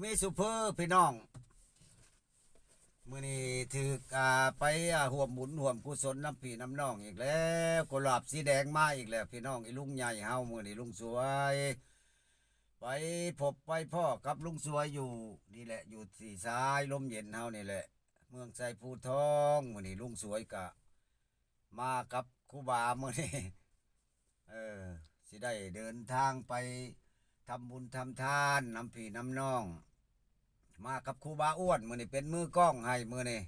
มีสุเพอพี่น้องมื้อนี้ถือไปร่วมบุญร่วมกุศลน้ำพี่น้ำน้องอีกแล้วกุหลาบสีแดงมาอีกแล้วพี่น้องไอ้ลุงใหญ่เฮามื้อนี้ลุงสวยไปพบไปพ่อกับลุงสวยอยู่นี่แหละอยู่ที่ทรายลมเย็นเฮานี่แหละเมืองไซภูทองมื้อนี้ลุงสวยกะมากับครูบามื้อนี้สิได้เดินทางไปทำบุญทำทานน้ำพี่น้ำน้องมากับครูบาอ้วนมื้อนี้เป็นมือกล้องให้มื้อนี้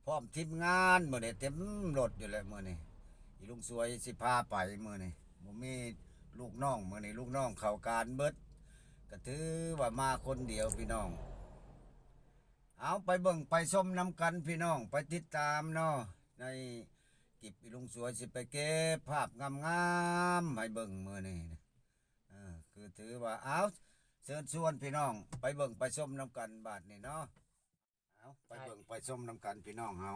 พร้อมทีมงานมื้อนี้เต็มรถอยู่แล้วมื้อนี้อีลุงสวยสิพาไปมื้อนี้บ่มีลูกน้องมื้อนี้ลูกน้องเข้าการเบิดก็ถือว่ามาคนเดียวพี่น้องเอาไปเบิ่งไปชมนำกันพี่น้องไปติดตามเนาะในกิบอีลุงสวยสิไปเก็บภาพงามๆให้เบิ่งมื้อนี้คือถือว่าเอาเชิญชวนพี่น้องไปเบิ่งไปชมน้ำกันบาทนี่เนาะเอาไปเบิ่งไปชมน้ำกันพี่น้องเฮา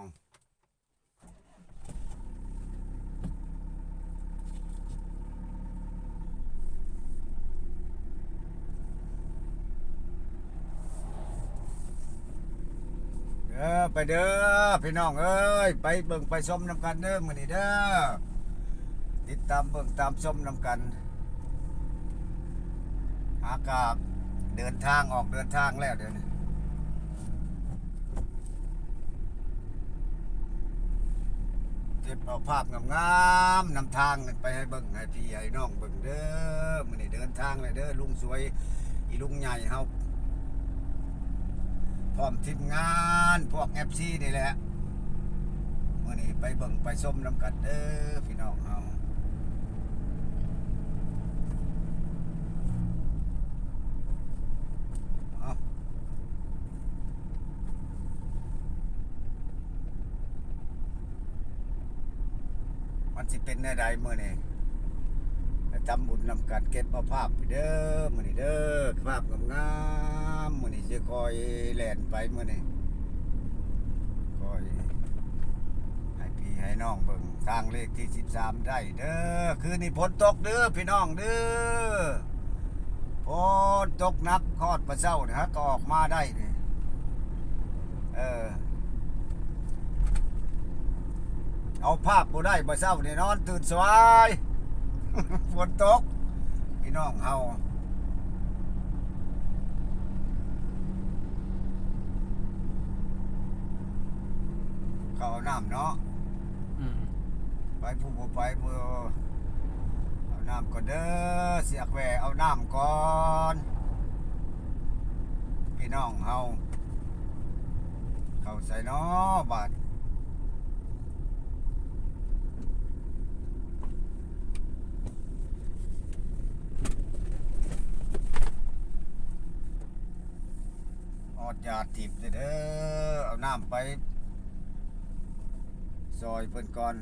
ไปเด้อพี่น้องเอ้ยไปเบิ่งไปชมน้ำกันเด้อมื้อนี้เด้อติดตามเบิ่งตามชมน้ำกันอากาศเดินทางออกเดินทางแล้วเดี๋ยวนี้เก็บเอาภาพงามๆนำทางไปให้เบิ่งให้พี่ให้น้องเบิ่งเด้อมื้อนี้เดินทางเลยเด้อลุงสวยอีลุงใหญ่เฮาพร้อมทีมงานพวก FC นี่แหละมื้อนี้ไปเบิ่งไปชมนำกันเด้อพี่น้องเฮามันสิเป็นแนวใดมื้อนี้ทำบุญนำกันเก็บเอาภาพไปเด้อมื้อนี้เด้อภาพงามๆมื้อนี้สิคอยแล่นไปมื้อนี้คอยให้พี่ให้น้องเบิ่งทางเลขที่13ได้เด้อคืนนี้ฝนตกเด้อพี่น้องเด้อฝนตกหนักคอดประเช้านี่ฮะก็ออกมาได้นี่เอาภาพบ่ได้บ่เช้านี่นอนตื่นสายฝนตกพี่น้องเฮาเขาเอาน้ำเนาะไปผู้บ่ไปบ่เอาน้ำก่อนเด้อเสียกแหวเอาน้ำก่อนพี่น้องเฮาเข้าใส่เนาะบาดญาติทิพย์เด้อเอาน้ำไปซอยเพิ่นก่อน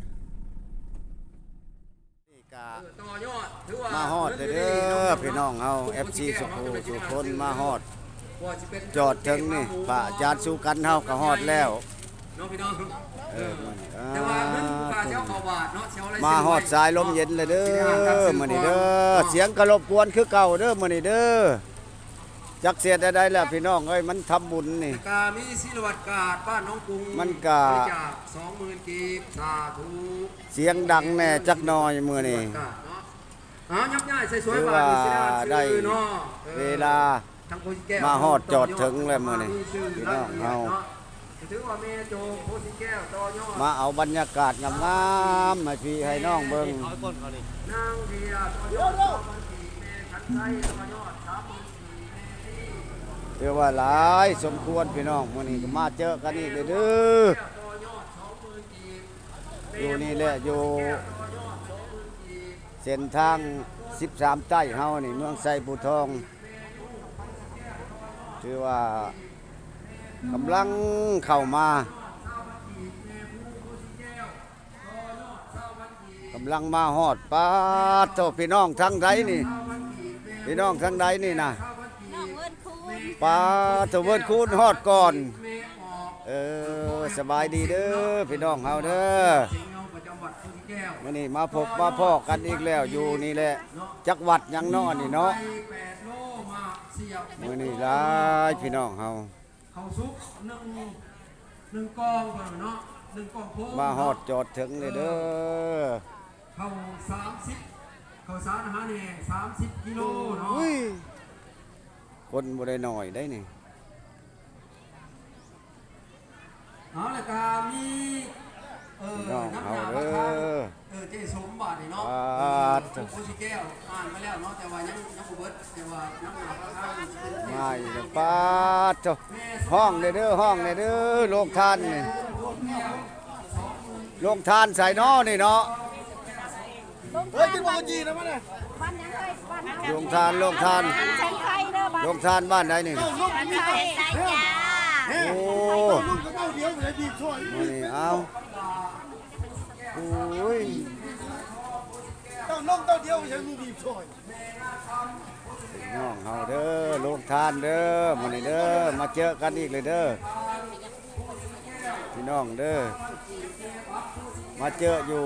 นี่กะมาฮอดเด้อพี่น้องเฮา FC สุโขสุคนมาฮอดจอดถึงนี่พระอาจารย์สุกันเฮาก็ฮอดแล้วน้องพี่น้องมาฮอดสายลมเย็นเลยเด้อมื้อนี้เด้อเสียงกระรบกวนคือเก่าเด้อมื้อนี้เด้อจักเสียได้แล้วพี่น้องเอ้ยมันทำบุญนี่กามีศิลวัตกาดบ้านน้องกรุงมันกะจาก 20,000 กีบสาธุเสียงดังแน่จักหน่อยมื้อนี้ยับย่ายใส่สวยบาทได้เวลามาฮอดจอดถึงแล้วมื้อนี้พี่น้องเฮาถือว่าแม่โจโพสิแก้วต่อยอดมาเอาบรรยากาศงามๆให้พี่ให้น้องเบิ่งนางเดียต่อยอด20,000กีบแม่ขันไส้ต่อยอดเรียกว่าหลายสมควรพี่น้องมื้อนี้ก็มาเจอกันอีกเด้ออยู่นี่แหละอยู่เส้นทาง13ใต้เฮานี่เมืองไซภูทองถือว่ากำลังเข้ามากำลังมาฮอดป้าโตพี่น้องทางใดนี่พี่น้องทางใดนี่นะปลาตะเวนคูนฮอดก่อนสบายดีเด้อพี่น้องเฮาเด้อมื้อนี้มาพบมาพ้อกันอีกแล้วอยู่นี่แหละจักหวัดยังน้อนี่เนาะ มาเสียบ มื้อนี้หลายพี่น้องเฮา เขาซุกหนึ่งกองก่อนเนาะ1กองโพ มาฮอดจอดถึงเลยเด้อ เขา30เขาสารอาหารแห้ง30กิโลเนาะ อุ้ยคนบ่ได้น้อยได้นี่ เอาละก็มีน้ำยาประทานเจสมบัติเนาะโคชิแก้วอ่านมาแล้วเนาะแต่ว่ายังบ่เบิดแต่ว่าน้ำยาประทาน มาอีกแล้วปาดเจ้าห้องเด้อห้องเด้อโรงทานนี่โรงทานใส่น้อนี่เนาะ เฮ้ยกินบอกจีนะมันเนี่ยบ้านยังไงบ้าน โรงทานโรงทาน ใช้ไข่เด้อบ้าน โรงทานบ้านใดนี่ ใช้ไข่จ้า โอ้ ลูกก็เต้าเดียวเลยดีช่วย มานี่เอาโอ้ย เต้าน้องเต้าเดียวยังมีดีช่วย น้องเฮาเด้อโรงทานเด้อมานี่เด้อมาเจอกันอีกเลยเด้อพี่น้องเด้อมาเจออยู่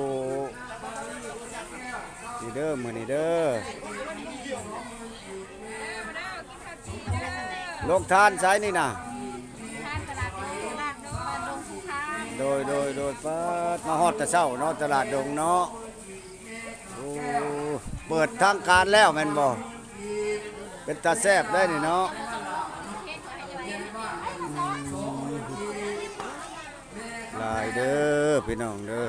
นี่เด้อมื้อนี้เด้อโรงทานไสนี่น่ะ ทานตลาดตลาดดงสุขาน โดยเปิดมาฮอดแต่เช้าเนาะตลาดดงเนาะโอ้เปิดทางการแล้วแม่นบ่เป็นตาแซ่บได้นี่เนาะหลายเด้อพี่น้องเด้อ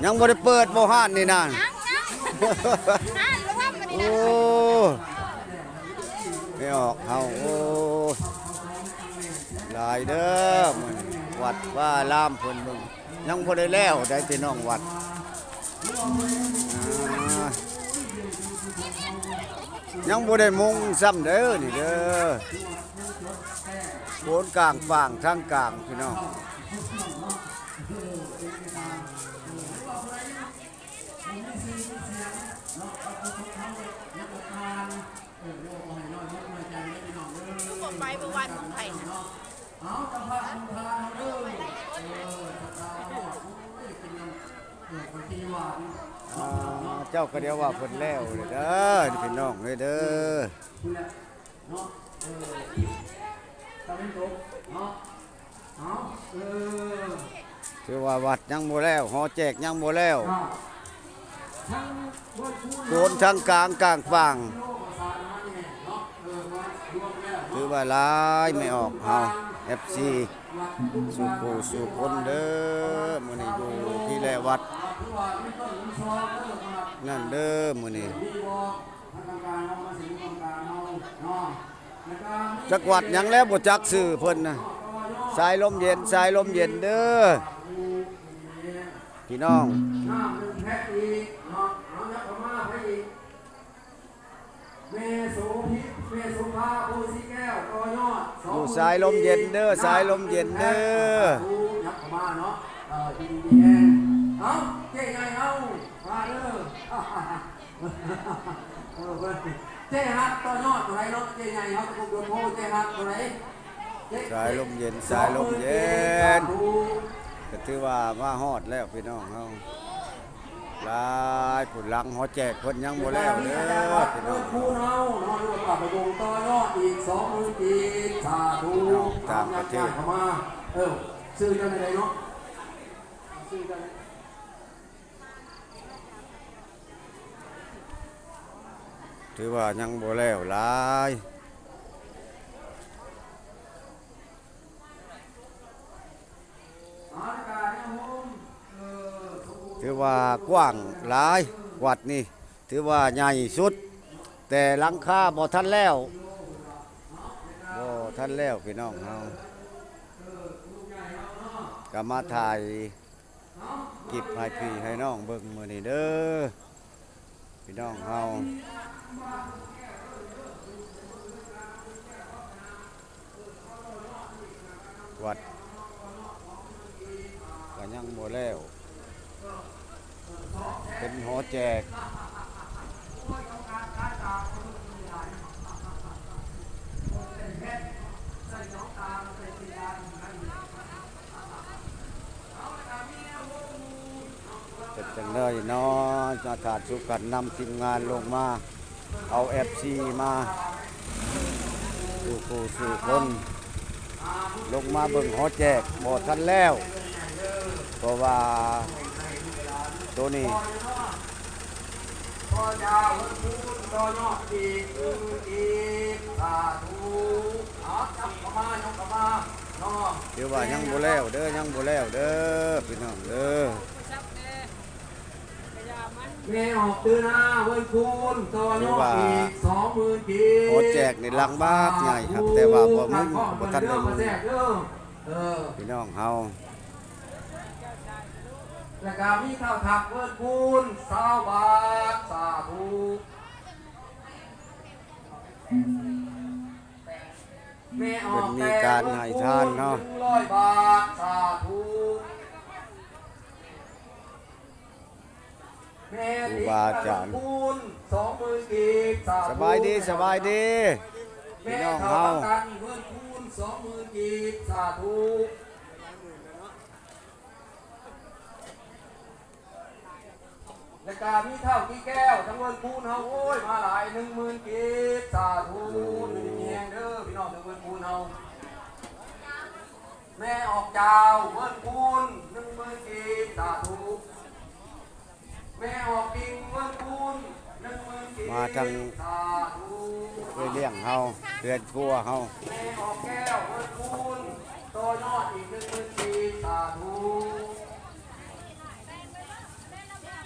ยังบ่ได้เปิดบ่ห้านนี่น่ะ โอ้ไม่ออกเฮาโอ้หลายเด้อมันวัดว่าลามเพิ่นเบิ่งยังบ่ได้แล้วได้พี่น้องวัดยังบ่ได้มุงซ้ำเด้อนี่เด้อโคนกลางฝั่งทางกลางพี่น้องไปเมื่อวานของไผ่นะ เจ้าก็เดียวว่าเพิ่นแล้วเลยเด้อนี่พี่น้องเด้อคือว่าวัดยังบ่แล้วหอแจกยังบ่แล้วโดนทั้งกลางกลางฝั่งคือว่าหลายไม่ออกเฮา FC สู่ผู้สู่คนเด้อมื้อนี้อยู่ที่แลวัดนั่นเด้อมื้อนี้จักวัดหยังแล้วบ่จักชื่อเพิ่นน่ะสายลมเย็นสายลมเย็นเด้อพี่น้องอยู่สายลมเย็นเด้อสายลมเย็นเด้อ ยับเข้ามาเนาะดีๆเองเอาเจ๊ไงเอามาเด้อเจ๊ฮักต่อยอดตัวไหนเนาะเจ๊ไงเขาตะกุกโดนโพเจ๊ฮักตัวไหน สายลมเย็นสายลมเย็นก็ถือว่ามาฮอดแล้วพี่น้องเฮาหลายผู้หลังหอแจกเพิ่นยังบ่แล้วเด้อพี่น้อง คู่เฮาเนาะด้วยปรับประวงต่อยอดอีก20,000กีบสาธุเข้ามาซื้อจังได๋เนาะซื้อจังได๋ ถือว่ายังบ่แล้วหลายถือว่ากว้างหลายวัดนี่ถือว่าใหญ่สุด แต่หลังคาบ่ทันแล้วบ่ทันแล้วพี่น้องเฮาก็มาถ่ายกิบให้พี่ให้น้องเบิ่งมื้อนี้เด้อพี่น้องเฮาวัดก็ยังบ่แล้วเป็นหอแจก แค่ใส่น้องตาใส่ปียานนั่นเอาละครับมีแนวโน้ม เป็นจังเลยเนาะจะขาดสุกันนำทีมงานลงมาเอา FC มาสู่ผู้สู่คนลงมาเบิ่งหอแจกบ่ทันแล้วเพราะว่าตัวนี้ ก็ยาวพูดก็ยอดอีกสาธุเอาจับเข้ามายกเข้ามาเนาะ เดี๋ยวว่ายังบ่แล้วเด้อยังบ่แล้วเด้อพี่น้องเด้อ แม่ออกตื่นหน้าเว้ยคุณตัวยอดอีก20,000กีบ หอแจกในลังบากใหญ่ครับแต่ว่าบ่มึงบ่ทันได้มึง พี่น้องเฮา แล้วก็มีข้าวผักเวิร์ดคุณ20 บาทสาธุแม่อ เป็ อน ก มีการให้ทานเนาะ 100 บาทสาธุแม่ ครูบาอาจารย์ คุณ20,000กีบสาธุ สบายดีสบายดีพี่น้องเฮา แม่ข้าวผักเวิร์ดคุณ20,000กีบสาธุแล้วก็มีข้าวกี่แก้วทั้งเวิร์ดคุณเฮาโอ้ยมาหลาย10,000กีบสาธุอยู่ดีมีแฮงเด้อพี่น้องทั้งเวิร์ดคุณเฮาแม่ออกเจ้าเวิร์ดคุณ10,000กีบสาธุแม่ออกกิ่งเวิร์ดคุณ10,000กีบ มาทาง สาธุ เพื่อเลี้ยงเฮาเพื่อนครัวเฮา แม่ออกแก้วเวิร์ดคุณโตยอดอีก10,000กีบสาธุ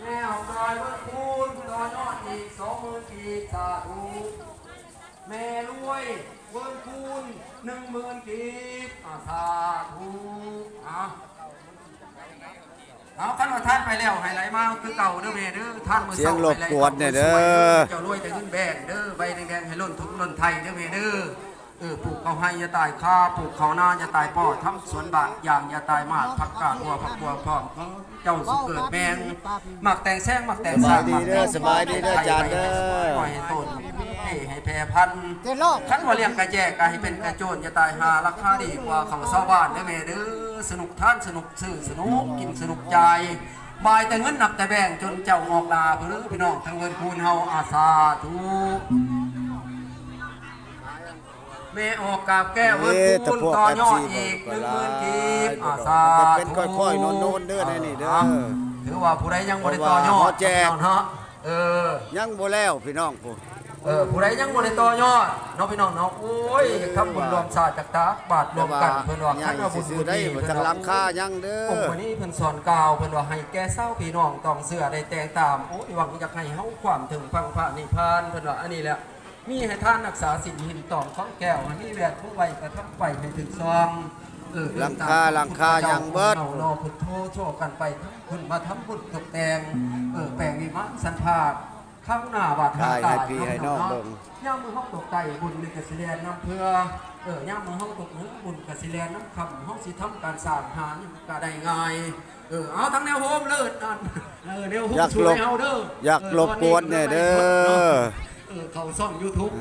แม่ออกดอยเวิร์ดคุณโตยอดอีก20,000กีบสาธุแม่รวยเวิร์ดคุณ10,000กีบสาธุเอาขั้นว่าท่านไปแล้วไฮไลท์มาคือเก่าเด้อแม่เด้อท่านมือ เสียงรบกวนเนี่ยเด้อ เจ้ารวยแต่เงินแบงเด้อใบแดงๆให้ล้นทุกล้นไทยเด้อแม่เด้อปลูกเขาให้อย่าตายคาปลูกเขาหน้าอย่าตายปอดทำสวนบาทอย่างอย่าตายมากผักกาดบัวผักบัวพร้อมของเจ้าสุเกิดแมงหมักแต่งแซงหมักแต่ง สบายดีเด้อสบายดีเด้ออาจารย์เด้อ ปล่อยให้ต้นให้แพร่พันธุ์ขั้นว่าเลี้ยงกระแจกให้เป็นกระโจนอย่าตายหาราคาดีกว่าเขาชาวบ้านเด้อแม่เด้อสนุกท่านสนุกซื้อสนุกกินสนุกใจบายแต่เงินหนักแต่แบ่งจนเจ้าออกลาเพื่อพี่น้องทั้งเงินคูณเฮาอาสาทุกแม่ออกกาบแก้วเงินคูณต่อยอดอีก10,000กีบอาสา จะเป็นค่อยๆโน่นๆเด้อในนี่เด้อ ถือว่าผู้ใดยังบ่ได้ต่อยอด แจก เนาะยังบ่แล้วพี่น้องผู้ ผู้ใดยังบ่ได้ต่อยอดเนาะพี่น้องเนาะโอ้ยคำบุญรวมศาสตร์จากตาบาทรวมกันเพิ่นว่า ใหญ่ คันว่าบุญ ซื้อได้บ่ทันราคายังเด้อ ผมวันนี้เพิ่นสอนกล่าวเพิ่นว่าให้แก่เศร้าพี่น้องต้องเสื้อได้แต่งตามโอ้ยหวังอยากให้เฮาความถึงฟังพระนิพพานเพิ่นว่าอันนี้แหละมีให้ท่านรักษาศีลหินตองของแก้วอันนี้แหละผู้ไว้กระทำไปให้ถึงซองหลังคายังเบิด เรารอพุทโธโชว์กันไปทั้งคุณมาทำบุญตกแต่งแปลงวิมานสันพาดข้างหน้าบาดทางตาย ให้พี่ให้น้องเบิ่ง ย่ามมือเฮาตกไก่บุญในกสิแลนน้ำเพื่อย่ามมือเฮาตกมือบุญกสิแลนน้ำคำเฮาสิทำการสร้างหารก็ได้ง่ายเอาทั้งแนวโฮมเลิศนั่นแนวโฮมช่วยเฮาเด้ออยากรบกวนเนี่ยเด้อ เขาซ่อง YouTube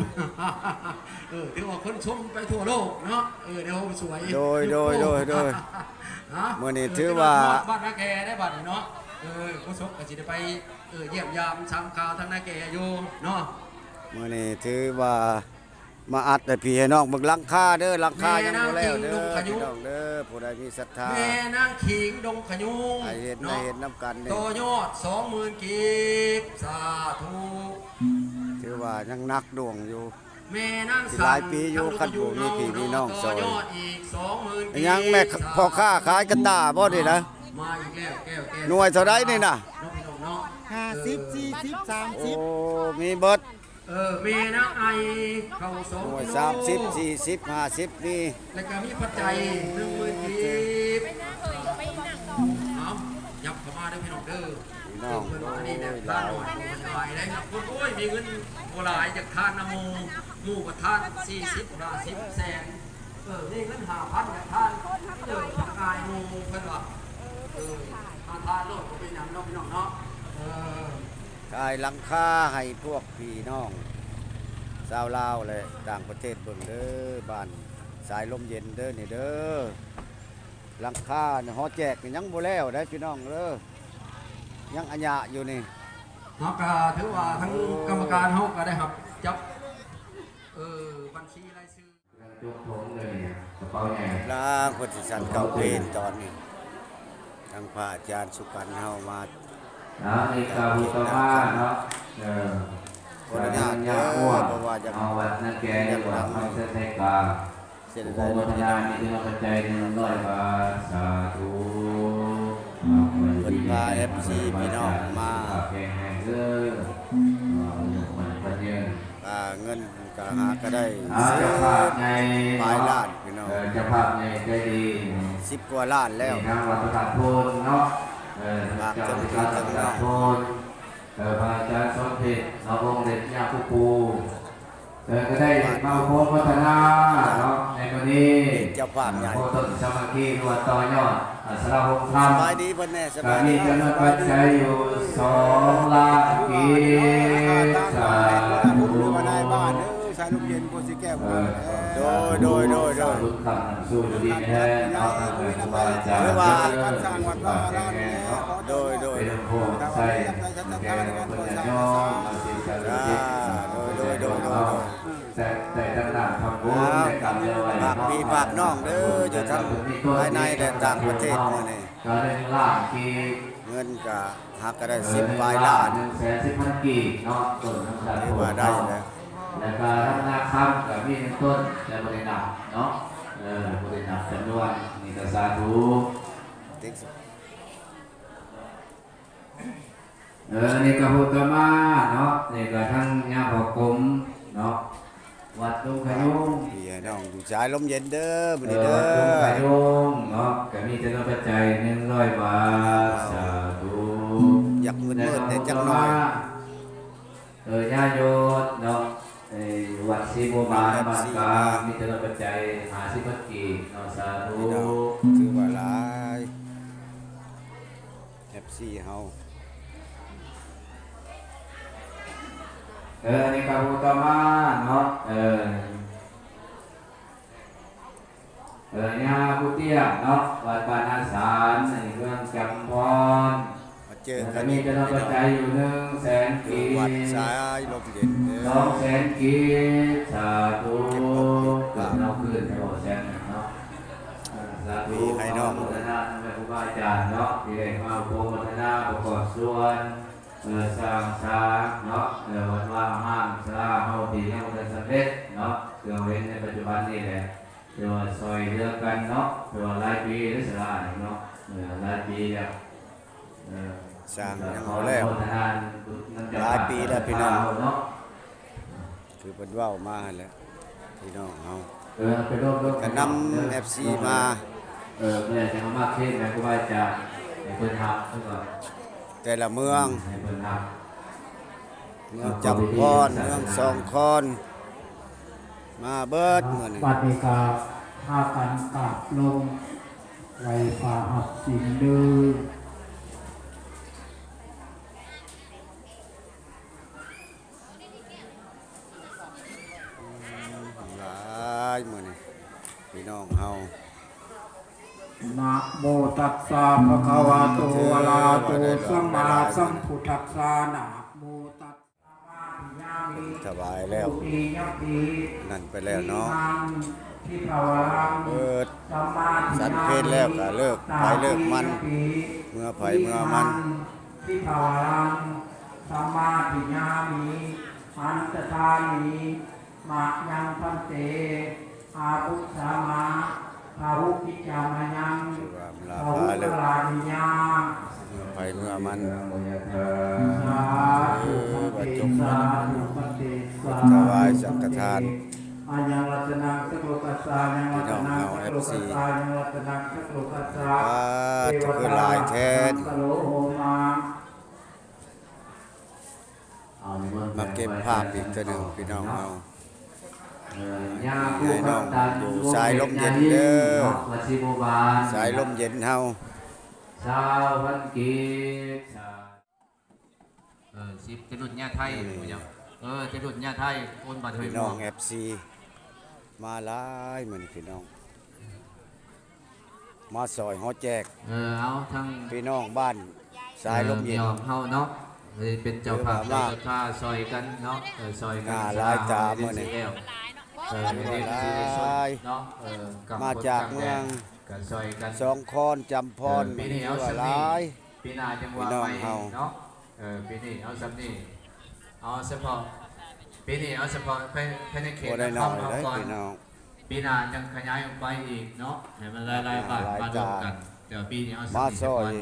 ถือว่าคนชมไปทั่วโลกเนาะแนวโฮมสวย โดยมื้อนี้ถือว่า บ้านนาแกได้บัดเนาะผู้ชมก็สิได้ไปเยี่ยมยามชมข่าวทั้งนาแกอยู่เนาะ มื้อนี้ถือว่ามาอัดให้พี่ให้น้องเบิ่งหลังคาเด้อหลังคายังบ่แล้วเด้อพี่น้องเด้อผู้ใดมีศรัทธา แม่นางขิงดงขยุง ให้เห็นได้เห็นน้ำกันนี่ ต่อยอด20,000กีบสาธุ ถือว่ายังนักดวงอยู่ แม่นาง สิหลายปีอยู่คันบ่มีพี่มีน้องซอย ต่อยอดอีก20,000กีบ ยังแม่พ่อค้าขายกระตาบ่นี่นะ มาอีกแล้วแก้ว หน่วยเท่าใดนี่น่ะ น้องพี่น้องเนาะ 50 40 โอ้ 30 มีเบิด แม่นางไอเข้า2 หน่วย กิโล 30 40 50นี่ แล้วก็มีปัจจัย10,000กีบเอายับเข้ามาเด้อพี่น้องเด้อ พี่น้อง อันนี้เนี่ยทานหน่อยมันหลายได้ครับโอ้ยมีเงินโบราณจากทานนะหมู่กับทาน40 50แสนนี่เงิน5,000จากทานทางกายหมู่เพิ่นว่าทานโลดก็เป็นหยังเนาะพี่น้องเนาะ ขายหลังคาให้พวกพี่น้อง ชาวลาวเลยต่างประเทศเบิ่งเด้อบ้านสายลมเย็นเด้อนี่เด้อหลังคาเนี่ยฮอแจกนี่ยังบ่แล้วได้พี่น้องเด้อยังอัญญะอยู่นี่ เนาะก็ถือว่าทั้งกรรมการเฮาก็ได้ครับจับบัญชีรายชื่อ จุกทงเลยกระเป๋าใหญ่ ล้างพุทธสันเก่าเป็นตอนนี้ทางพระอาจารย์สุกันเฮามา นะนี่กาบุตมาเนาะการยาอ้วนเอาวัดนักแก่ดีกว่าไม่ใช่ใช่กา เส้น โม ได้ ทนามีที่เราปัจจัย100 บาทสาธุ เพิ่นพา FC พี่น้องมา แข่งแห่งเด้อมันปัญญา เงินก็หาก็ได้ เจ้าภาพใน หลายล้านพี่น้อง เจ้าภาพในใจดี 10 กว่าล้านแล้ว ทางวัดประกาศโพนเนาะเจ้าประกาศโพนพระอาจารย์สอนเพชรเราองค์เด็จยาคูปูก็ได้มาพบพัฒนาเนาะในวันนี้ เจ้าภาพใหญ่ โพต้นสามัคคีรวดต่อยอดสระหงธรร ส ม บายดีเพิ่นแน่ส กา บาร ยดี นี้จะมาปัจจัยอยู่2 ล้านกีบสาธุ นายบ้านเด้อชายลูกเย็นโคสิแก้ว โดย สาธุธรรมสู้ดีแท้เนาะครูบาอาจารย์ การสร้างวัดว่าลานแน่ โดย เป็นพวกใส่แก่คนละย่อมาสิสารจิตแต่ต่างๆทำบุญในการเลี้ยงไว้ ฝากพี่ฝากน้องเด้ออยู่ทั้งภายในและต่างประเทศมื้อนี้ ก็ได้ล้านกี เงินก็หักก็ได้10ปลายล้าน 110,000กีเนาะต้นน้ำตาล ถือว่าได้แล้ว แล้วก็ทำนาคำกับมี1ต้นแต่บริณับเนาะบริณับจำนวนนี่ก็สาธุ ติ๊ก นี่ก็พุทธมาเนาะนี่ก็ทั้งญาติกรมเนาะวัดลุงขยุง พี่ให้น้องอยู่สายลมเย็นเด้อมื้อนี้ วั เด้ ดลุงข อ ยุงเนาะก็มีจำนวนปัจจัย100 บาทสาธุ อยากมืดๆแต่จักหน่อย ญาโยดเนาะวัดศรีบัวบานบ้านกลางมีจำนวนปัจจัย50 กีเนาะสาธุ พี่น้องถือว่าหลาย FC เฮา นี่ก็พุทธมาเนาะญาพุทธิยเนาะวัดบ้านอาสารในเรื่องจำพร มาเจอกั จะ น มี อีก จำนวนปัจจัยอยู่100,000 อยู่ กี วัดสายลมเย็นเด้อ 200,000 กีสาธุเกิดเราขึ้นให้หมดแสนเนาะสาธุให้น้องพัฒนาแม่ครูบาอาจารย์เนาะที่ได้มาโปรโมทนาประกอบส่วนสร้างสร้างเนาะวันว่างห้างสร้างเฮาที่ยังบ่ได้สำเร็จเนาะเกิดเว้นในปัจจุบันนี้แหละเดี๋ยวซอยเลือกกันเนาะเดี๋ยวหลายปีหรือสลายเนาะหลายปีแล้ว สร้างยังบ่แล้ว หลายปีแล้วพี่น้องเนาะ คือเพิ่นเว้ามาหั่นแหละพี่น้องเฮา ไปร่วม ก็นำ FC มา เพื่อจะมาเทศน์แม่ครูบาอาจารย์ให้เพิ่นทำเพิ่นก็ แต่ละเมือง ให้เพิ่นท เมืองจำพรเมืองสองคอนมาเบิดมื้อนี้ บัดนี้ก็พากันกราบลงไว้ฝ่าหักสินเด้อ หลายมื้อนี้พี่น้องเฮา นะโมตัสสะภะคะวะโตอะระหะโตสัมมาสัมพุทธัสสะนะโมตัสสะภะคะวะโต สบายแล้ว ปียัพพี นั่นไปแล้วเนาะ ที่ภาวรัง เปิด สัมมาทิฏฐิ สันเพศแล้วก็เลิกไปเลิกมันเมื่อไผเมื่อมัน ที่ภาวรังสัมมาทิฏฐามิอันตทามิมายังพันเตอาภุสามาภาหุกิจจามายัง คือว่ามันลา ภาหุ พา ต แล้ว ลานิยา เมื่อไผเมื่อมัน ำโมยะเธอ สาธุพันเตสาธุพันเตสา ถวายสังฆทาน อายังรัตนังสักโลกัสสายังรัตนังสักโลกัสสายังรัตนังสักโลกัสสา จะคือหลายแทน สโลโหมา มาเก็บภาพอีกเทื่อหนึงพี่น้องเฮา ญาผู้กัปตัน อยู่สายลมเย็นเด้อ วัดศรีบัวบาน สายลมเย็นเฮา ชาวพันกี10เป็นรุ่นญาไทยหมู่ยัง จะดุดญาไทยโอนบัตรเฮย พี่น้อง FC มาหลายมื้อนี้พี่น้องมาซอยฮอแจก เอาทั้ง พี่น้องบ้านสายลมเย็น เฮาเนาะเป็นเจ้าภาพ เออว่า เจ้าท่าซอยกันเนาะซอยกัน หลายตามื้อนี้ เนาะมาจากเมือง กันซอยกัน สองคอนจำพร ปีนี้เอา ว่า สำ ห นี ลาย ปีหน้าจังหวะ พี่น้อง ใหม่ เฮา เนาะปีนี้เอาสำนีเอาเฉพาะปีนี้เอาเฉพาะภายในเขต บ่ได้น้อย เอา เด้อ ก่อน พี่น้อง ปีหน้ายังขยายออกไปอีกเนาะให้มันหลายๆบาทมารวมกันเดี๋ยวปีนี้เอาสำ มา นี ซอย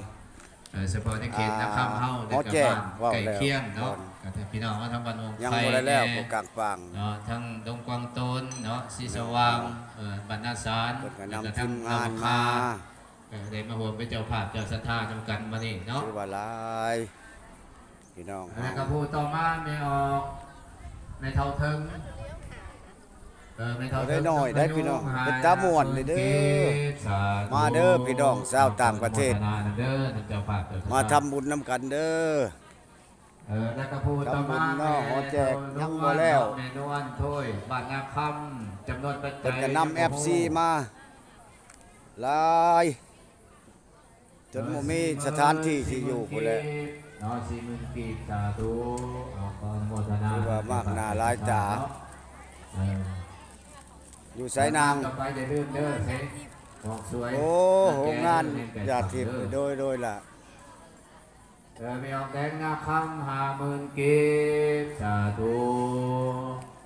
เฉพาะในเขตนะครับเฮาใน ฮอ กับ แจ้ง บ้าน ว่า ไก่ แล้ว เคียงเนาะ ก่อน กับพี่น้องว่าทั้งบ้านวง ยัง ไข่ บ่ได้แล้ว น่ ก็กลางฟัง เนาะทั้งดงกวางโตนเนาะสีสว่างบรรณาสาร เพิ่นก็ แล้ว นำ ก็ ที ทั้ง มงานมา ได้มาร่วมเป็นเจ้าภาพเจ้าศรัทธาทำกันมานี่เนาะ คือว่าหลายพี่น้อง แล้วก็พูดต่อมาไม่ออกไม่เท่าเทิงไม่เท่า ได้ เทิง น้อยได้พี่น้องเป็นตาม่วนเลยเด้อมาเด้อพี่น้องชาวต่างประเทศ เด้อเจ้าภาพเจ้าศรัทธ มาทำบุญนํกันเด้อ แล้วก็พูดต่อมา ทำบุญเนาะหัวแจกยังบ่แล้ว แม่นวลถ้วยบาทนาคำจำนวนปัจจั เพิ่ ย นก็นำ FC มาหลายจนบ่มีสถานที่ที่อยู่พุ่นแหละ เนาะ40,000กีบสาธุเอาขออนุโมทนา ถือว่ามากหน้าหลายตา อยู่ไสนาง ต่อไปอย่าลืมเด้อเฮ้ยบอกสวย โอ้โหงานญาติทิพย์โดยล่ะ ไม่ออกแดงนาคำ50,000กีบสาธุ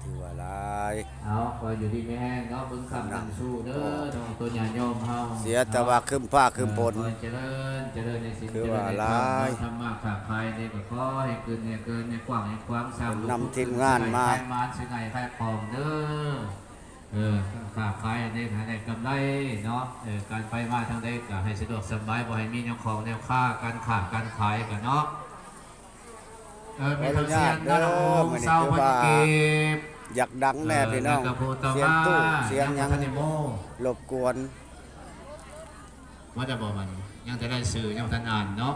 ถือว่าหลาย เอาก็อยู่ดีไม่แห้งเนาะบึงคำนำสู้เด้อน้องตัวใหญ่โยมเฮา เสียแต่ว่าครึ้มฟ้าครึ้มฝน เจริญเจริญในสิ่ง คือ เจริ ว่า ญใน ห ธร ลาร ม ย ธรรมะขาภายในก็ขอให้เกินเนี่ยเกินในกว้างในความสาม นำทีมงานมา ใครมาสิไงใครพร้อมเด้อขาภายในฐานะกำไรเนาะการไปมาทางใดก็ให้สะดวกสบายบ่ให้มีแนวของแนวค่าการค้าการขายกันเนาะมีทางเสียงนะน้องเศร้าพันเก็บ อยากดังแน่พี่น้อง เสียงตู้เสียงหยัง ทันโม รบกวน ว่าจะบอกมันยังจะได้สื่อยังทันอ่านเนาะ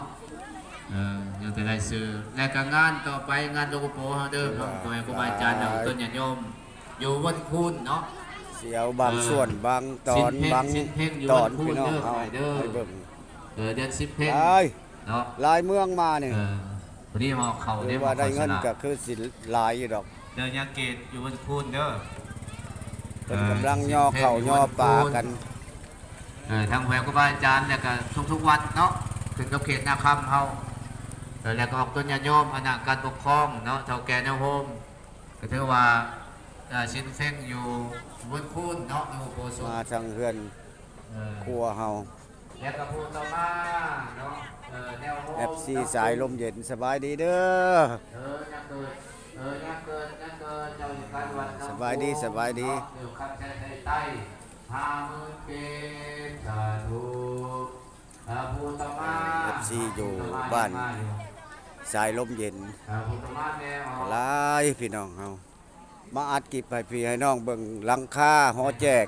ยังจะได้สื่อและก็งานต่อไปงานโลกโปเฮาเดิมของตัวครูบาอาจารย์ต้นญาติโยมอยู่วันคูนเนาะ เสียวบางส่วนบางตอนบาง สิ้นเพลงอยู่ ต วั อน นพูด พี่น้อง เด้อ เอา ไปเด้อ ไปเบิ่ง เดือน10เพลง ไอ้ เนาะ หลายเมืองมานี่ วันนี้มาเขา หรื ได้ อ มา ว่าได้ โฆษ เงิน ณา ก็คือสิหลายอยู่ดอก เดือนยาเกตอยู่วันคูนเด้อ เป็นกำลังย่อเข่าย่อปลากัน ทางแหวกครูบาอาจารย์เนี่ยก็ทุกๆวัดเนาะถึงกับเขตนาคำเฮาแล้วก็ออกต้นญาติโยมอนาการปกครองเนาะเท่าแก่แนวโฮมก็ถือว่าชิ้นเส้นอยู่บนคูนเนาะอยู่โพส มาทางเฮือนครัวเฮา แล้วก็พูดต่อมาเนาะแนวโฮม FC สายลมเย็นสบายดีเด้อ ยังเกิดยังเกิดเจ้าอยู่การวัด สบายดีสบายดี อยู่คันใจใต้50,000เกณฑ์สาธุพูดต่อมา FC อยู่บ้านสายลมเย็น พูดต่อมาแนว หลายพี่น้องเฮามาอัดกิบให้พี่ให้น้องเบิ่งหลังคาหอแจก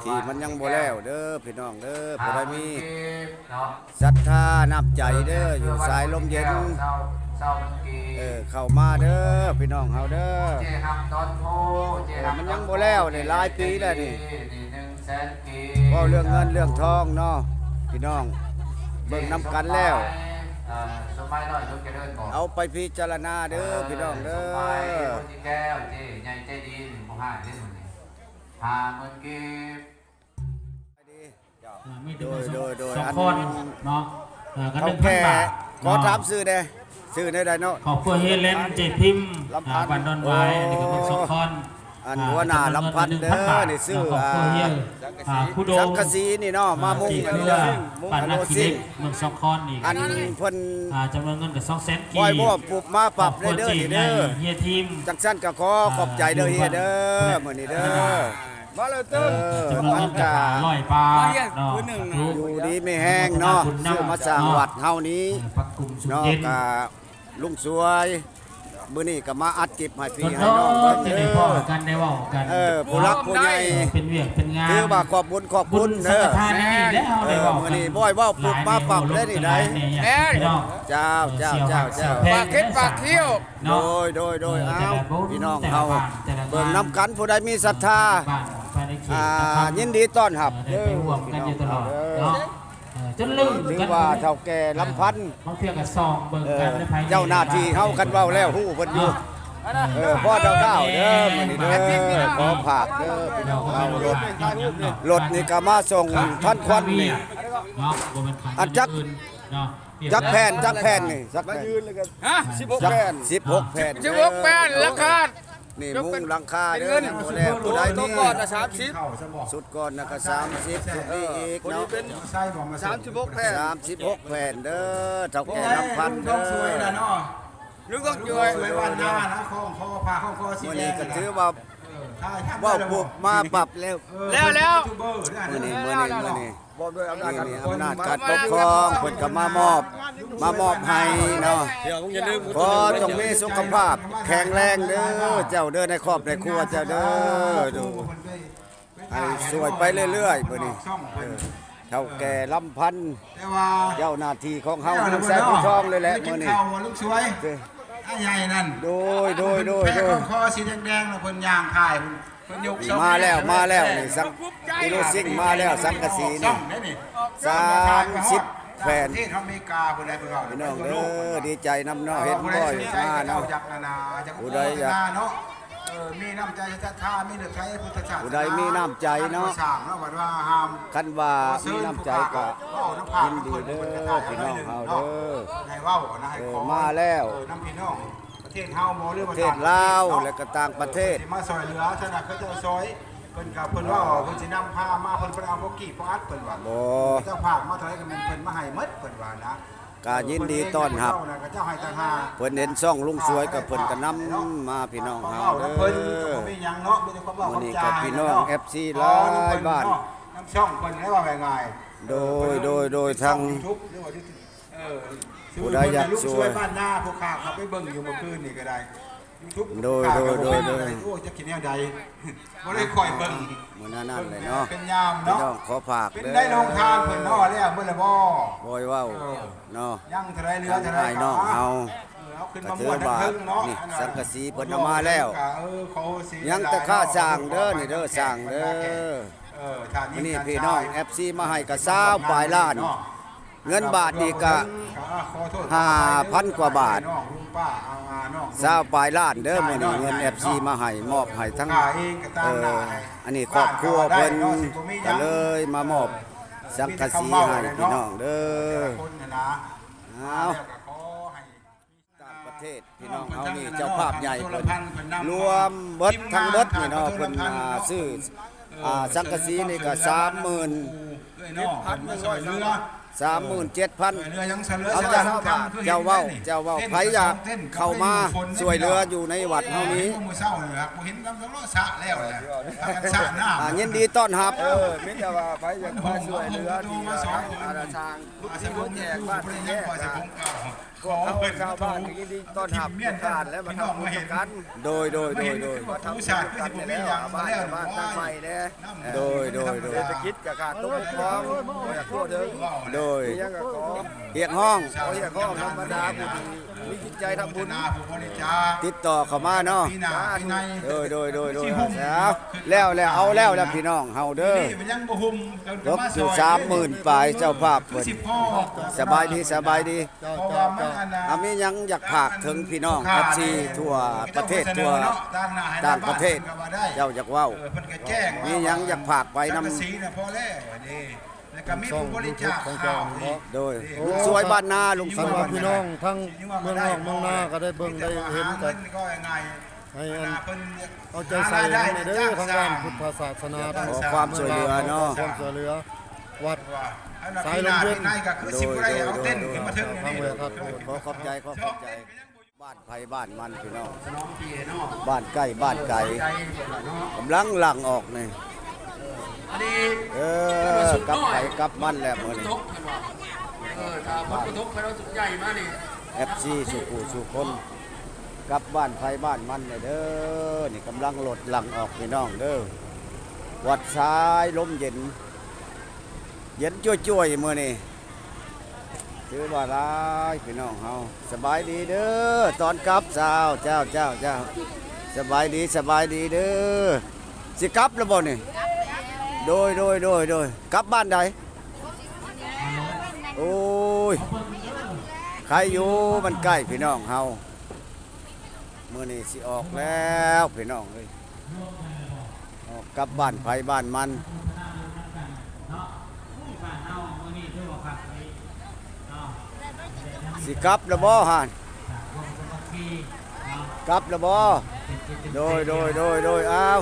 ที่มันยังบ่แล้วเด้อพี่น้องเด้อผู้ใดมีศรัทธานับใจเด้ออยู่สายลมเย็นเข้ามาเด้อพี่น้องเฮาเด้อมันยังบ่แล้วนี่หลายปีแล้วนี่เว้าเรื่องเงินเรื่องทองเนาะพี่น้องเบิ่งนำกันแล้ว เอาไปพิจารณาเด้อพี่น้องเด้อ แก้วเจ๊ใหญ่ใจดีบ่หายเด้อมื้อนี้50,000เก็บ มีถึง โดย สองคนเนาะกัน เขา 1,000 แก่ บาท ขอถามซื้อเด้ซื้อได้เนาะ ขอบคุณเฮเลนเจพิมพ์ ลำพันธ์ บันดอนไว้นี่ก็เป็นสองคน อันหัวหน้าลำพันธ์เด้อนี่ซื้อ ขอบคุณเฮียผู้โด สังกะสีนี่เนาะมามุง ที่ อัน เพื่ นี้ อ มุง ปั่น อ นา โน ที ซิ เล็ ง กเมืองสองคนอีก อันเพิ่น จำนวนเงินกับ200,000 ปล่อยบ่ปุบมาปรับ ขอบ เด้ คุณ อ จี นี่ ใน เด้อ เฮียทีม จังซั่นก็ขอขอบใจเด้อเฮียเด้อมื้อนี้เด้อมาเลยเด้อ จำนวน มั เงิ น น ก็ กับ100 บาทเนาะ อยู่ดีไม่แห้งเนาะซื้อมาสร้างวัดเฮานี้ ปักกลุ่มสุด เนาะ เย็น ก็ลุงสวย มื้อนี้ก็มาอัดคลิปให้พี่ รถ ให้ น้อ น้องเบิ่ง จะ เด้ ได้พ่อ อ กันได้เว้ากัน ผู้รักผู้ใหญ่ เป็นเวียกเป็นงาน ถือว่าขอบบุญขอบ บุ คุ ญ ณ สัง เด้อ ฆทานนี่แล้วเฮาได้เว้า มื้อ กัน นี้บ่อยเว้าปุ๊บมาปรับได้นี่ได้ พี่น้อง เจ้าเจ้าเจ้าเจ้า ปากเค็ดปากเคี้ยว โดยเอาพี่น้องเฮาเบิ่งน้ำกันผู้ใดมีศรัทธา บ้านภายในเขตนะครับ ยินดีต้อนรับ ได้ไปร่วมกันอยู่ตลอดเนาะจนลืม ถือ กัน ว่าเฒ่าแก่ลำพันธ์ บางเทื่อก็ซองเบิ่งกันในภายใน เจ้าหน้าที่เฮากันเว้าแล้วฮู้เพิ่นอยู่พ่อดาวเด้อมื้อนี้เด้อขอฝากเด้อพี่น้องเฮารถรถนี่ก็มาส่งท่านควันนี่ เนาะบ่เป็นขัน อันจัก อื่นเนาะ จักแผ่นนี่จักมายืนเลยกัน16แผ่น16แผ่น16แผ่นราคานี่มุ้งหลังคาเด้อยังบ่แล้วผู้ใดมีก่อนน่ะ30สุดก่อนน่ะก็30สุดนี้อีกเนาะ ใส่บ่มา36แผ่น 36แผ่นเด้อเฒ่าแก่ลำพันธ์ ต้ เด้ องสวยนะ อ เนาะนึกต้องสวยวันหน้านะคอพาคอสี มื้อ แด นี้ ง ก็ถือว่าเว้าปุ๊บมาปรับแล้ว แล้ว มื้อนี้บ่ด้วยอำนาจการปกครองเพิ่นก็มามอบให้เนาะขอจงมีสุขภาพแข็งแรงเด้อเจ้าเด้อในครอบในครัวเจ้าเด้อดูให้สวยไปเรื่อยๆมื้อนี้เฒ่าแก่ลำพันธ์ แต่ว่า เจ้าหน้าที่ของเฮาลูกแซ่ผู้ช่องเลยแหละมื้อนี้ ข้าวลูกสวยไอ้ใหญ่นั่น โดย แพ้คอสีแดงๆแล้วเพิ่นย่างถ่ายเพิ่นยก มาแล้วนี่สังกิโลซิ่งมาแล้วสังกะสีนี่30แผ่น ที่อเมริกาเพิ่นได้เพิ่นว่า พี่น้องเด้อดีใจนำเนาะเห็นบ่อยมาเนาะ จากนานาจาก ผู้ใดอยาก เนาะมีน้ำใจศรัทธามีเลือดใช้พุทธศาสนา ผู้ใดมีน้ำใจเนาะ สร้างเนาะว่าห้าม คันว่ามีน้ำใจก็ยินดีเด้อพี่น้องเฮาเด้อ ให้เว้านะให้ขอ มาแล้ว น้ำพี่น้องประเทศเฮาบ่หรือ ประเทศลาวและก็ต่างประเทศ สิมาซอยเหลือชนะเขาเจ้าซอยเพิ่นกับเพิ่นว่าเพิ่นสินำพามาเพิ่นเอาบ่กี่บ่อัดเพิ่นว่า บ่ เจ้าภาพมาเท่าไหร่ก็แม่นเพิ่นมาให้หมดเพิ่นว่านะ ก็ยินดีต้อนรับ เจ้าให้ต่างหาก เพิ่นเห็นช่องลุงสวยกับเพิ่นก็นำมาพี่น้องเฮาเด้ เพิ่นก็ อ บ่มีหยังเนาะมีแต่ความเว้า มื้อ ความ นี้ จา ก็พี่น้อง FC หลายบ้าน น้ำช่องเพิ่นได้ว่าง่าย โดยทาง YouTube หรือว่าผู้ใดอยากช่วย บ้านหน้าพวกข้าเขาไปเบิ่งอยู่เมื่อคืนนี่ก็ได้ YouTube โดย โอ้จะกินแนวใดบ่ได้คอยเบิ่ง มื้อนั้นเลยเนาะ เป็นยาม พี่ เนาะ น้องขอฝาก เป็น เด้อ ได้ลงทานเพิ่นเนาะแล้วเมื่อละบ่ บ่อยเว้าเนาะ ยังเท่าไรเหลือ ทาง เท่าไร ไอ้น้องเฮา เอาขึ้น ก็ มา ถื ม่ อ วน ว่า ทั้งเนาะ นี่สังกะสีเพิ่นเอามาแล้ว เขาสิ ยังแต่ค่าสร้างเด้อนี่เด้อสร้างเด้อ ทาน นี่พี่น้อง FC มาให้ก็20ปลายล้าน เงินบาทนี่ก็ 5,000 กว่าบาท น้องลุงป้าน้อง 20ปลายล้านเด้อมื้อนี้เงิน FC มาให้มอบให้ทั้ง ข้าเองก็ตามหน้า อันนี้ครอบครัวเพิ่นก็เลยมามอบสังกะสีให้พี่น้องเด้อ คนนะ เอา ต่างประเทศพี่น้องเฮานี่เจ้าภาพใหญ่เพิ่นรวมเบิดทั้งเบิดนี่เนาะเพิ่นซื้อสังกะสีนี่ก็30,000 37,000 เรือยังเสลือ เอาเจ้าเว้าไผอยากเข้ามาช่วยเหลืออยู่ในวัดเฮานี้ มื้อเช้านี่ครับบ่เห็นกำลังสะแล้วแหละพากันสะหน้า ยินดีต้อนรับ มิแต่ว่าไปอยากมาช่วยเหลือที่ มาสองคน ทาง อาสมแจกบ้านแจกขอ เขา เพิ่น ชาวบ้านก็ยินดีต้อนรับทุกการและมาทำบุญกัน โดย มาทำบุญกันแล้วมาแล้ว บ้านทางใหม่เนี่ย โดย เศรษฐกิจกับขาดตุ้มพร้อมอยากทั่วถึง โดย ยังก็ขอ เรียกห้อง ขออยากขอธรรมดาผู้ที่มีจิตใจทำบุญ นาผู้บริจาค ติดต่อเข้ามาเนาะ พี่นาพี่ใน โดยแล้วเอาแล้วพี่น้องเฮาเด้อ นี่มันยังบ่หุ่ม ลบอยู่30,000ปลายเจ้าภาพเพิ่น สิบพ่อ สบายดี เพราะว่ามันอันน่ะ อามีหยังอยากฝากถึงพี่น้อง FC ทั่วประเทศทั่วต่างประเทศเจ้าอยากเว้า เพิ่นก็แจ้ง มีหยังอยากฝากไปนำ สีน่ะพอแล้วนี่แล้วก็มีผู้บริจาคข้าวนี่ โดยลุงสวยบ้านนาลุงส ท่าน วย ว่า บ้าน พี่ นา น้องทั้งเมืองนอกเมืองนาก็ได้เบิ่งได้เห็นกัน ก็ยังไง ให้อัน เพิ่น เอาใจใส่ในเด้อทางด้านพุทธศาสนาทาง ขอความช่วยเหลือเนาะ ความช่วยเหลือวัด สายลมเย็นในก็คือสิบไรเอาเต้นขึ้นมาถึง ทาง นี่ เวทัศน์ ขอขอบใจบ้านไผบ้านมันพี่น้อง น้องพี่เนาะ บ้านใกล้บ้านไกล ใจเนาะ กำลังหลั่งออกนี่ อันนี้ กลับไปกลับมันแล้วมื้อนี้ ทบกันว่าถ้าผลกระทบไปเราสุดใหญ่มากนี่ FC สุขุสุคน กลับบ้านไผบ้านมันเลยเด้อนี่กำลังรถหลังออกพี่น้องเด้อวัดซ้ายลมเย็นเย็นจ้วยๆมื้อนี้ถือว่าหลายพี่น้องเฮาสบายดีเด้อตอนกลับเจ้าสบายดีเด้อสิกลับแล้วบ่นี่โดยกลับบ้านใดโอ้ยใครอยู่มันใกล้พี่น้องเฮามื้อนี้สิออกแล้วพี่น้องเอ้ยออกกลับบ้านไผบ้านมัน เนาะบ้านเฮามื้อนี้ถือว่าคักเลยเนาะ สิกลับแล้วบ่ห่าน วงสมัครที่เนาะ กลับแล้วบ่โดยอ้าว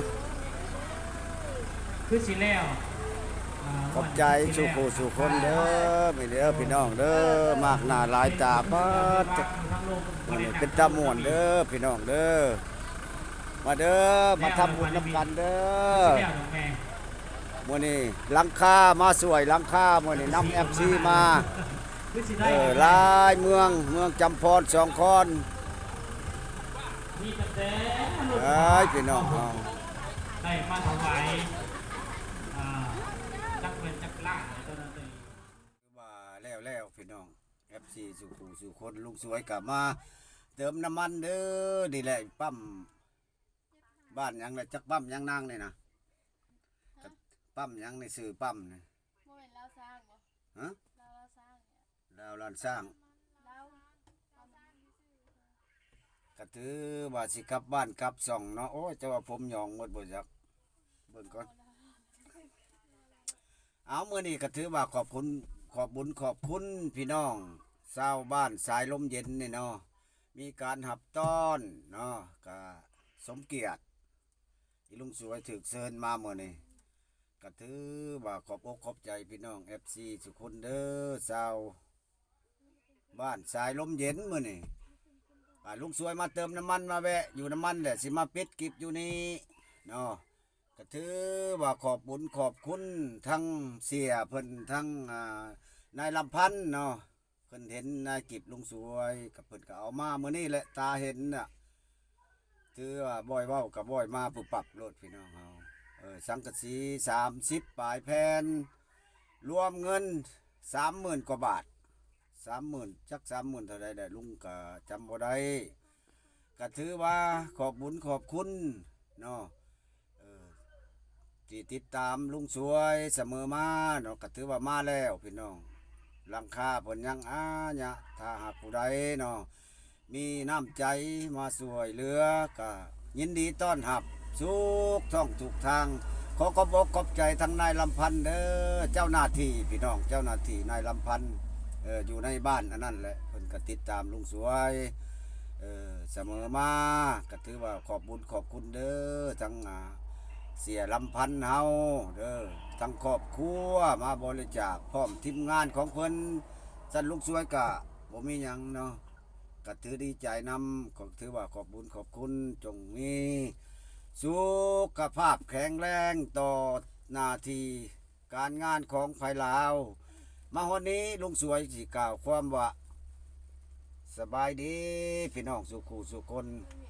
คือสิแล้ว ขอบใจสู่ผู้สู่คนเด้อไม่เด้อพี่น้องเด้อมากหน้าหลายตาเปิดมื้อนี้เป็นตาม่วนเด้อพี่น้องเด้อมาเด้อมาทำบุญนำกันเด้อ แล้วแม่ มื้อนี้หลังคามาสวยหลังคามื้อนี้นำ FC มา คือสิได้ หลายเมืองจำพรสองคอน มีตั้งแต่ เอ้ยพี่น้องเฮา ได้มาถวายจักเป็นจักรล่างตัวนั้นเอง ว่าแล้วพี่น้อง FC สู่ผู้สู่คนลุงสวยกลับมาเติมน้ำมันเด้อนี่แหละปั๊มบ้านหยังน่ะจักปั๊มหยังนางนี่นะปั๊มหยังในสื่อปั๊มนี่ โมเห็นเราสร้างบ่ ฮะ เราสร้างเนี่ย ดาวลานสร้าง เรา ก็ถือว่าสิกลับบ้านกลับซ่องเนาะโอ้ยจะว่าผมหยองหมดบ่จักเบิ่งก่อนเอามื้อนี้ก็ถือว่าขอบคุณขอบบุญขอบคุณพี่น้องชาวบ้านสายลมเย็นนี่เนาะมีการหับต้อนเนาะก็สมเกียรติที่ลุงสวยถึกเชิญมามื้อนี้ก็ถือว่าขอบอกขอบใจพี่น้อง FC ทุกคนเด้อชาวบ้านสายลมเย็นมื้อนี้ลุงสวยมาเติมน้ำมันมาแวะอยู่น้ำมันแหละสิมาปิดกิบอยู่นี่เนาะก็ถือว่าขอบบุญขอบคุณทั้งเสียเพิ่นทั้งนายลำพันธ์เนาะเพิ่นเห็นนายกิบลุงสวยกับเพิ่นก็เอามามื้อนี้แหละตาเห็นน่ะถือว่าบ่อยเว้ากับบ่อยมาปุบปับโลดพี่น้องเฮาสังกะสี30ปลายแผ่นรวมเงิน 30,000 กว่าบาท 30,000 จัก 30,000 เท่าใดได้ลุงก็จำบ่ได้ก็ถือว่าขอบบุญขอบคุณเนาะที่ติดตามลุงสวยเสมอมาเนาะก็ถือว่ามาแล้วพี่น้องหลังคาเพิ่นยังเนี่ยถ้าหากผู้ใดเนาะมีน้ำใจมาช่วยเหลือก็ยินดีต้อนรับทุกท่องทุกทางขอขอบอกขอบใจทั้งนายลำพันธ์เด้อเจ้าหน้าที่พี่น้องเจ้าหน้าที่นายลำพันธ์อยู่ในบ้านอันนั้นแหละเพิ่นก็ติดตามลุงสวยเสมอมาก็ถือว่าขอบบุญขอบคุณเด้อทั้งเสียลำพันธ์เฮาเด้อทั้งครอบครัวมาบริจาคพร้อมทีมงานของเพิ่นสั่นลุงสวยก็บ่มีหยังเนาะก็ถือดีใจนำก็ถือว่าขอบบุญขอบคุณจงมีสุขภาพแข็งแรงต่อหน้าที่การงานของภายลาวมาวันนี้ลุงสวยสิกล่าวความว่าสบายดีพี่น้องสุขูสุคน มี